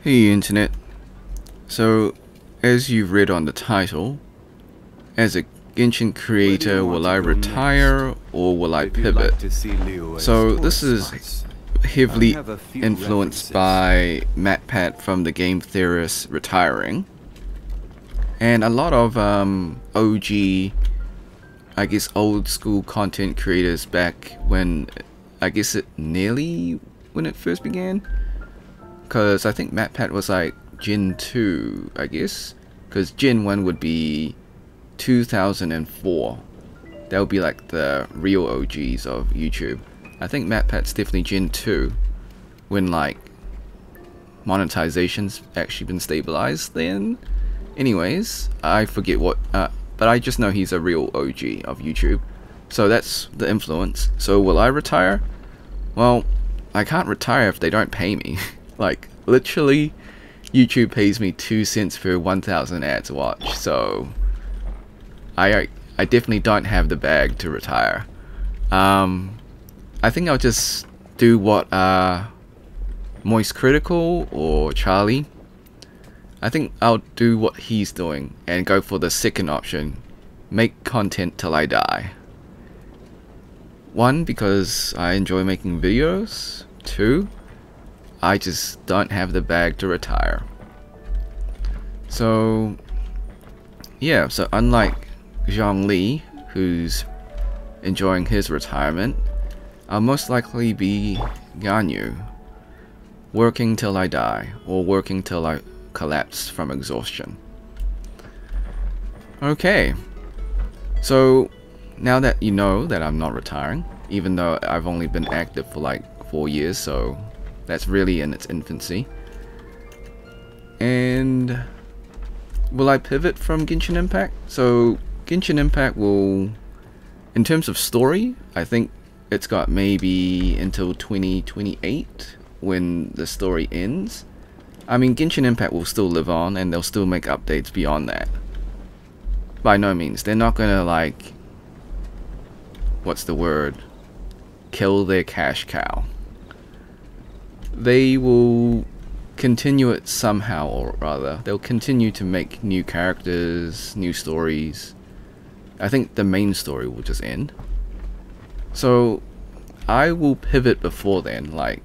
Hey Internet. So, as you've read on the title, as a Genshin creator, will I retire or will I pivot? So this is heavily influenced by MatPat from the Game Theorist retiring, and a lot of OG, I guess old school content creators back when, I guess when it first began. Because I think MatPat was like Gen 2, I guess. Because Gen 1 would be 2004. That would be like the real OGs of YouTube. I think MatPat's definitely Gen 2. When like monetization's actually been stabilized then. Anyways, I forget what, but I just know he's a real OG of YouTube. So that's the influence. So will I retire? Well, I can't retire if they don't pay me. Like, literally, YouTube pays me 2 cents per 1,000 ads watched, so I definitely don't have the bag to retire. I think I'll just do what Moist Critical or Charlie. I think I'll do what he's doing and go for the second option, make content till I die. 1, because I enjoy making videos. 2, I just don't have the bag to retire. So yeah, so unlike Zhongli, who's enjoying his retirement, I'll most likely be Ganyu, working till I die, or working till I collapse from exhaustion. Okay, so now that you know that I'm not retiring, even though I've only been active for like 4 years, so that's really in its infancy. And will I pivot from Genshin Impact? So Genshin Impact will, in terms of story, I think it's got maybe until 2028 when the story ends. I mean, Genshin Impact will still live on and they'll still make updates beyond that. By no means, they're not gonna like, what's the word, kill their cash cow. They will continue it somehow or rather. They'll continue to make new characters, new stories. I think the main story will just end. So I will pivot before then. Like,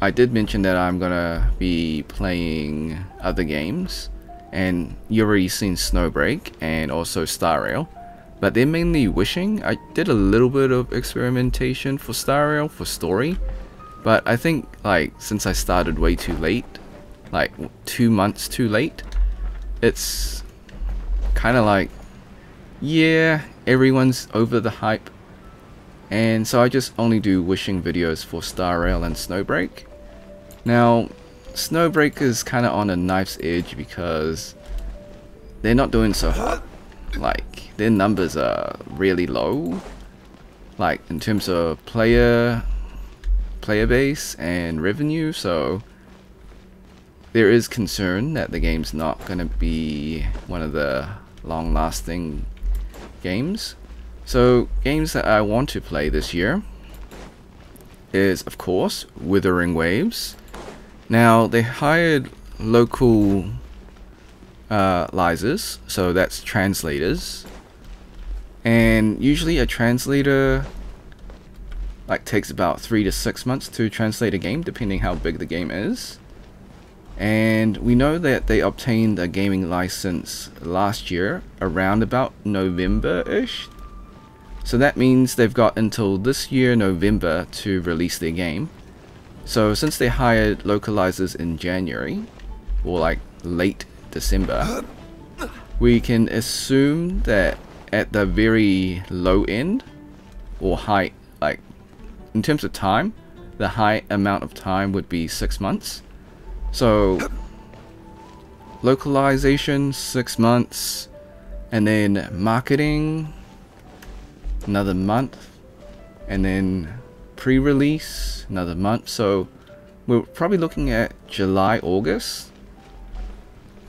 I did mention that I'm gonna be playing other games, and you already seen Snowbreak and also Star Rail, but they're mainly wishing. I did a little bit of experimentation for Star Rail for story. But I think, like, since I started way too late, like 2 months too late, it's kind of like, yeah, everyone's over the hype. And so I just only do wishing videos for Star Rail and Snowbreak. Now, Snowbreak is kind of on a knife's edge because they're not doing so hot. Like, their numbers are really low. Like, in terms of player base and revenue, so there is concern that the game's not going to be one of the long-lasting games. So games that I want to play this year is, of course, Wuthering Waves. Now, they hired local lizers, so that's translators, and usually a translator like takes about 3 to 6 months to translate a game, depending how big the game is. And we know that they obtained a gaming license last year, around about November-ish. So that means they've got until this year, November, to release their game. So since they hired localizers in January, or like late December, we can assume that at the very low end, or high, like, in terms of time, the high amount of time would be 6 months. So localization 6 months, and then marketing another month, and then pre-release another month. So we're probably looking at July, August.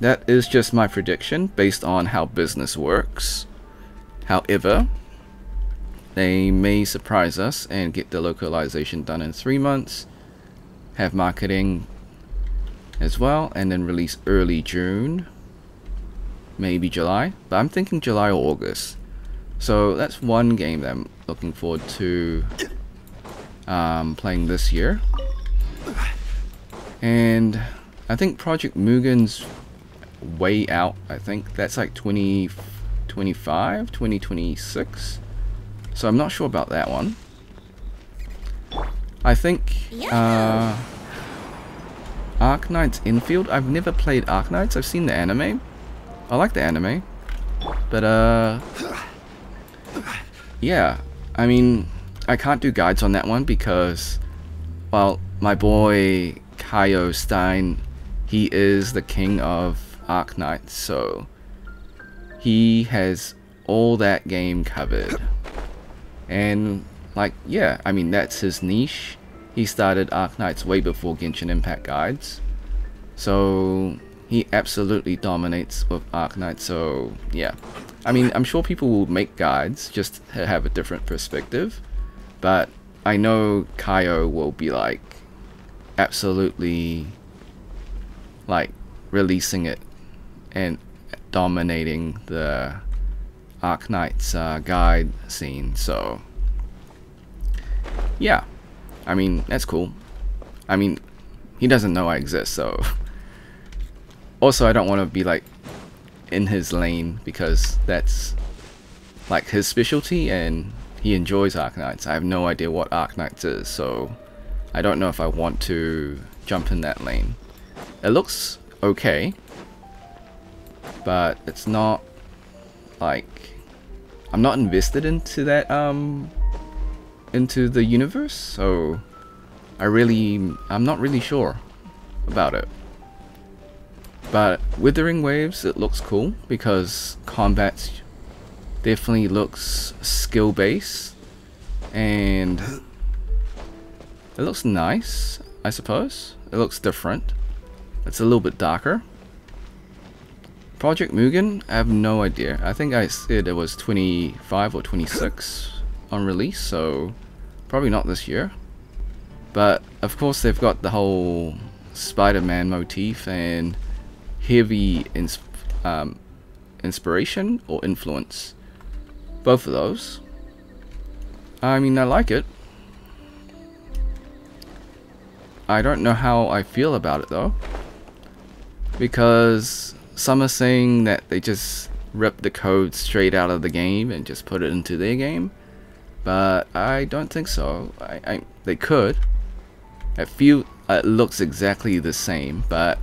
That is just my prediction based on how business works. However, they may surprise us and get the localization done in 3 months, have marketing as well, and then release early June, maybe July, but I'm thinking July or August. So that's one game that I'm looking forward to playing this year. And I think Project Mugen's way out. I think that's like 2025, 2026. So I'm not sure about that one. I think Arknight's Infield. I've never played Arknights. I've seen the anime. I like the anime. But yeah, I mean, I can't do guides on that one because, well, my boy Kaio Stein, he is the king of Arknights, so he has all that game covered. And like, yeah, I mean, that's his niche. He started Arknights way before Genshin Impact guides, so he absolutely dominates with Arknights. So yeah, I mean, I'm sure people will make guides just to have a different perspective, but I know Kaio will be like absolutely like releasing it and dominating the Arknights guide scene. So yeah, I mean, that's cool. I mean, he doesn't know I exist, so also I don't want to be like in his lane because that's like his specialty and he enjoys Arknights. I have no idea what Arknights is, so I don't know if I want to jump in that lane. It looks okay, but it's not like, I'm not invested into that into the universe, so I'm not really sure about it. But Withering Waves, it looks cool because combat definitely looks skill based and it looks nice, I suppose. It looks different. It's a little bit darker. Project Mugen, I have no idea. I think I said it was 25 or 26 on release, so probably not this year. But of course they've got the whole Spider-Man motif and heavy inspiration or influence. Both of those. I mean, I like it. I don't know how I feel about it though, because some are saying that they just rip the code straight out of the game and just put it into their game, but I don't think so. They could. It looks exactly the same, but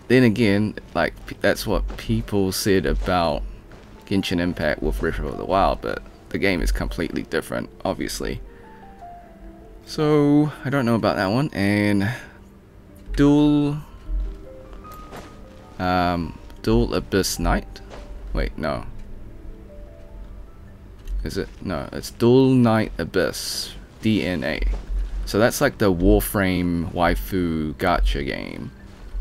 then again, like, that's what people said about Genshin Impact with Breath of the Wild, but the game is completely different, obviously. So I don't know about that one. And Dual Abyss Knight. Wait, no. Is it? No, it's Dual Knight Abyss DNA. So that's like the Warframe waifu gacha game,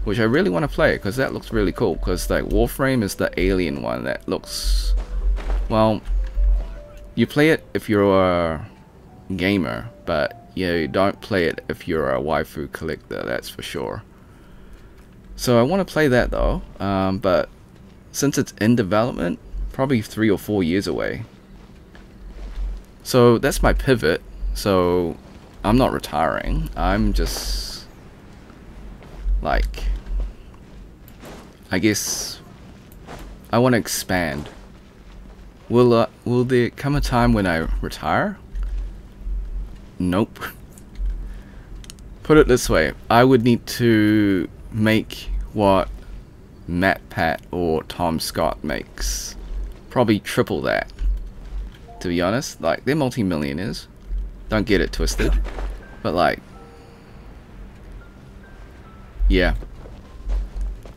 which I really want to play because that looks really cool. Because like Warframe is the alien one that looks, well, you play it if you're a gamer, but you don't play it if you're a waifu collector, that's for sure. So I want to play that though, but since it's in development, probably 3 or 4 years away. So that's my pivot. So I'm not retiring. I'm just like, I guess I want to expand. Will there come a time when I retire? Nope. Put it this way, I would need to make what MatPat or Tom Scott makes. Probably triple that, to be honest. Like, they're multi-millionaires. Don't get it twisted. But like, yeah.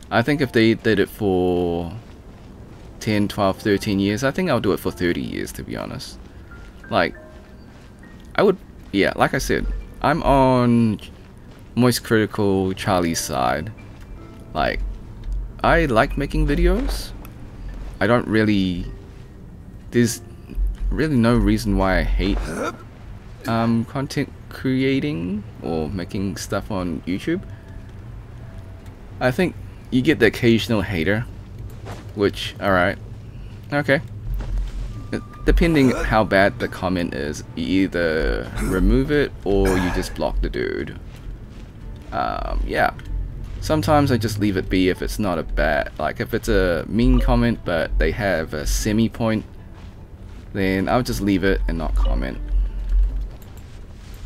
I think if they did it for 10, 12, 13 years, I think I'll do it for 30 years, to be honest. Like, I would, yeah, like I said, I'm on Moist Critical Charlie's side. Like, I like making videos. I don't really, there's really no reason why I hate content creating or making stuff on YouTube. I think you get the occasional hater, which, alright, okay. Depending how bad the comment is, you either remove it or you just block the dude. Yeah. Sometimes I just leave it be if it's not a bad, like if it's a mean comment but they have a semi-point, then I'll just leave it and not comment.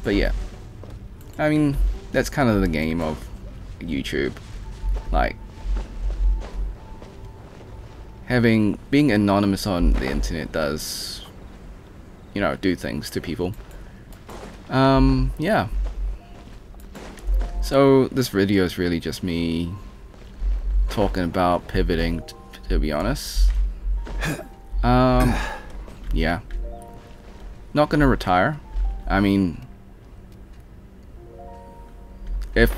But yeah, I mean, that's kind of the game of YouTube. Like, being anonymous on the internet does, you know, do things to people. Yeah. So this video is really just me talking about pivoting, to be honest. Yeah. Not gonna retire. I mean, if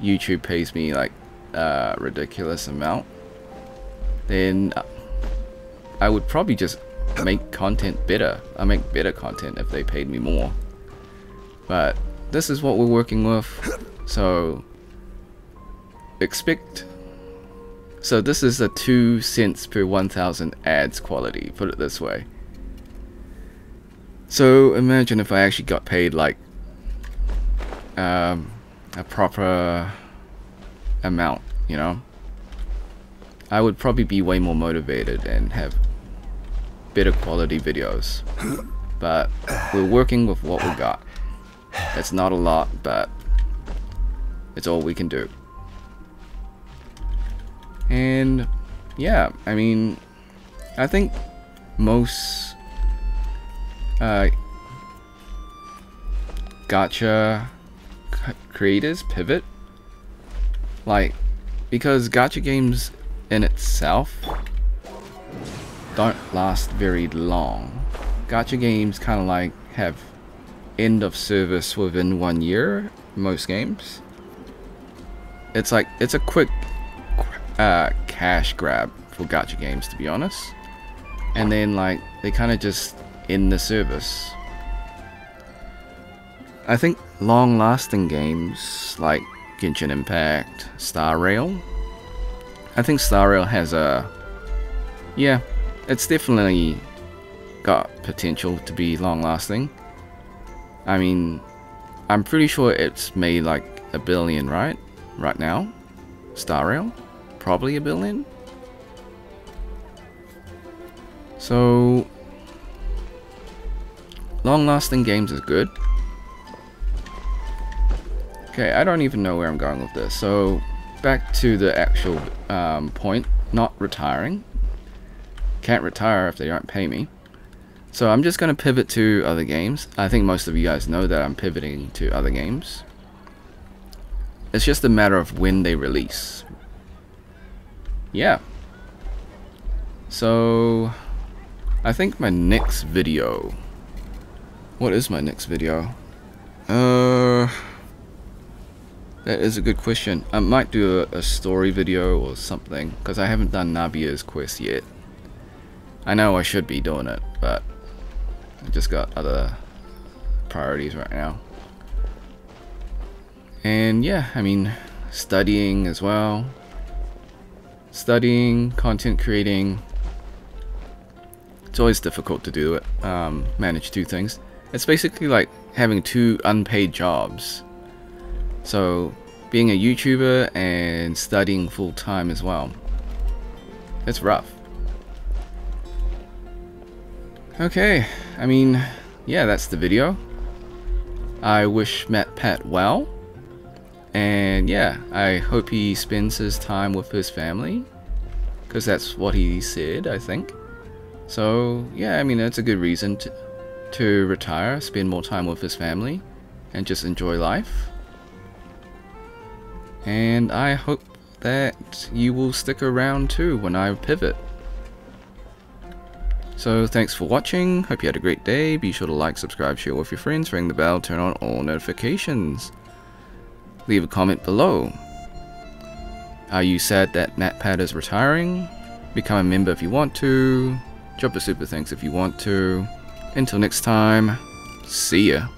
YouTube pays me like a ridiculous amount, then I would probably just make content better. I make better content if they paid me more. But this is what we're working with, so expect. So this is a 2 cents per 1,000 ads quality, put it this way. So imagine if I actually got paid like a proper amount, you know, I would probably be way more motivated and have better quality videos. But we're working with what we got. It's not a lot, but it's all we can do. And yeah, I mean, I think most gacha creators pivot, like, because gacha games in itself don't last very long. Gacha games kind of like have end of service within 1 year, most games. It's like, it's a quick cash grab for gacha games, to be honest. And then like, they kind of just end the service. I think long-lasting games like Genshin Impact, Star Rail. I think Star Rail has a, yeah, it's definitely got potential to be long-lasting. I mean, I'm pretty sure it's made like $1 billion, right? Right now, Star Rail, probably $1 billion. So, long-lasting games is good. Okay, I don't even know where I'm going with this. So, back to the actual point, not retiring. Can't retire if they don't pay me. So I'm just going to pivot to other games. I think most of you guys know that I'm pivoting to other games. It's just a matter of when they release. Yeah. So I think my next video... What is my next video? That is a good question. I might do a story video or something, because I haven't done Nabia's quest yet. I know I should be doing it, but I just got other priorities right now. And yeah, I mean, studying as well. Studying, content creating. It's always difficult to do it, manage two things. It's basically like having 2 unpaid jobs. So, being a YouTuber and studying full time as well. It's rough. Okay, I mean, yeah, that's the video. I wish MatPat well. And yeah, I hope he spends his time with his family. Because that's what he said, I think. So, yeah, I mean, that's a good reason to retire, spend more time with his family, and just enjoy life. And I hope that you will stick around too when I pivot. So thanks for watching, hope you had a great day. Be sure to like, subscribe, share with your friends, ring the bell, turn on all notifications. Leave a comment below. Are you sad that MatPat is retiring? Become a member if you want to. Drop a super thanks if you want to. Until next time, see ya.